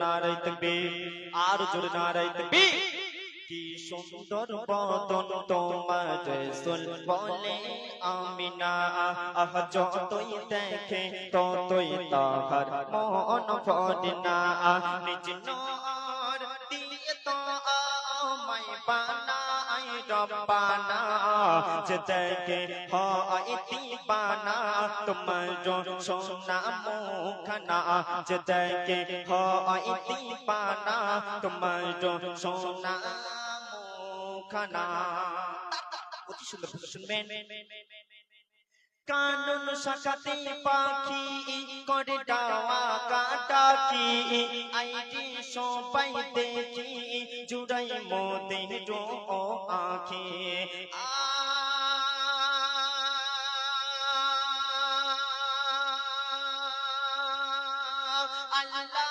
নারায়ে তাকবীর, আর জোরে নারায়ে তাকবীর। কি সুন্দর বদন তোমার রাসূল বলে আমিনা, আহ যতই দেখে ততই তাহার মন ভরে না। নিজ নূর দিয়ে তো আমায় বানায় রব্বানা, যে দেখে হয় দিবানা তোমার সোনা মুখখানা, যে দেখে হয় দিবানা তোমার সোনা মুখখানা। অতি সুন্দর শুনবেন। কানন শাখাতে পাখি করে ডাওয়া কাটাকি, আইজি সবাই দেখি জুড়াই মোদের ও আঁখি। আল্লাহ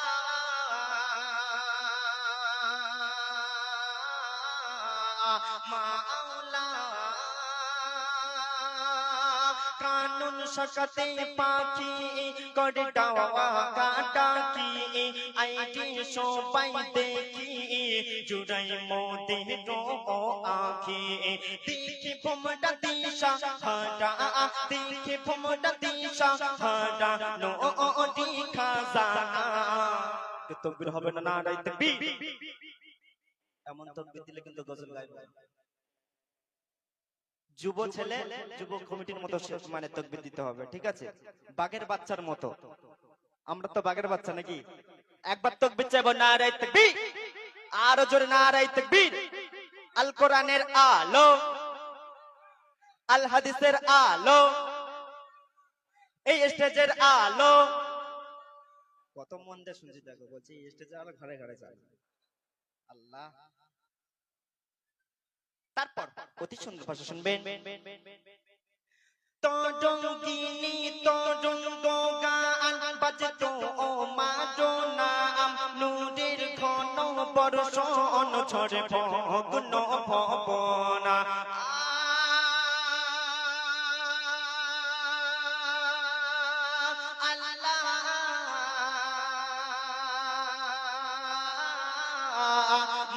মাওলা, কানন শাখাতে পাখি করে ডাওয়া কাটাকি, আইজি সবাই দেখি জুড়াই মোদের ও আঁখি। দেখে ভোমরা দিশা হারা, দেখে ভোমরা দিশা হারা নদী খাজানা। তাকবীর হবে না, নারায়ে তাকবীর। এমন তাকবীর দিলে কিন্তু গজল গাইবে। যুব ছেলে যুব কমিটির মতো মানে তাকবীর দিতে হবে, ঠিক আছে? বাঘের বাচ্চার মতো। আমরা তো বাঘের বাচ্চা নাকি? একবার তাকবীর চাইবো, নারায়ে তাকবীর, আরো জোরে নারায়ে তাকবীর। আল কোরআনের আলো, আল হাদিসের আলো, এই স্টেজের আলো। কত মন দিয়ে শুনছি, দেখো বলছি এই স্টেজের আলো ঘরে ঘরে যায়। আল্লাহ। তারপর অতি সুন্দর ভাষা শুনবেন। তরঙ্গিনী তরঙ্গ গান বাজতো ও মাদনা, নূরের ঘন বর্ষণ ঝরে ভগ্ন ভবনা।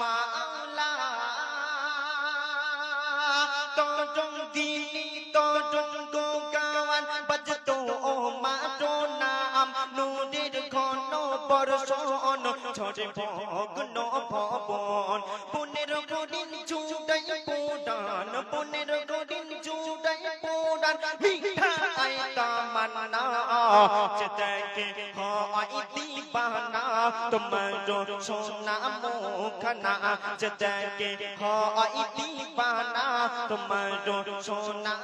মাওলা তরঙ্গিনী তরঙ্গ গান বাজতো ও মাদনা, নূরের ঘন বর্ষণ ঝরে ভগ্ন ভবন। পুনের গরিন জুড়াই পোড়ান, পুনের গরিন জুড়াই পোড়ান, মিঠা আয়তা মান্না, যে দেখে হয় দিবানা তোমার সোনা মুখখানা, যে দেখে হয় দিবানা তোমার সোনা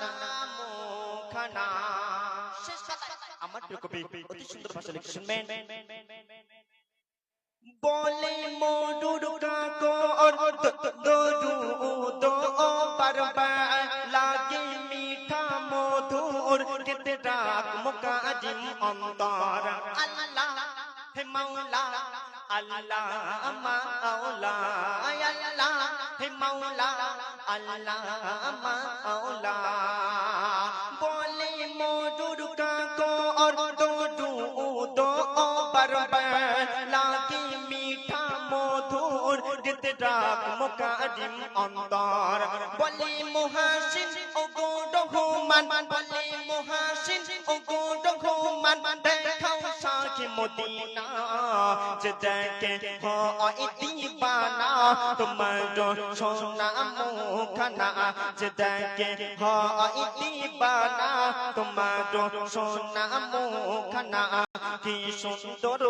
মুখখানা। আমার প্রিয় কবি অতি সুন্দর ভাষা লিখে শুনবেন। বলে মরুর কাকর দরুদ বারবার লাগে মিঠা মধুর, কেতে রাগ মুকাজিম অন্তর। আল্লাহ হে মাওলা, আল্লাহ মাওলা, আল্লাহ হে মাওলা, আল্লাহ মাওলা। বলে মরুর কাকর দরুদ বারবার লাগে মিঠা মধুর, কেতে রাগ মুকাজিম অন্তর। বলে মুহাসিন ও গো রহমান, বলে মুহাসিন ও গো রহমান, দেখাও সাখী মদিনা, যে দেখে হয় দিবানা তোমার সোনা মুখখানা, যে দেখে হয় দিবানা তোমার সোনা মুখখানা। কি সুন্দর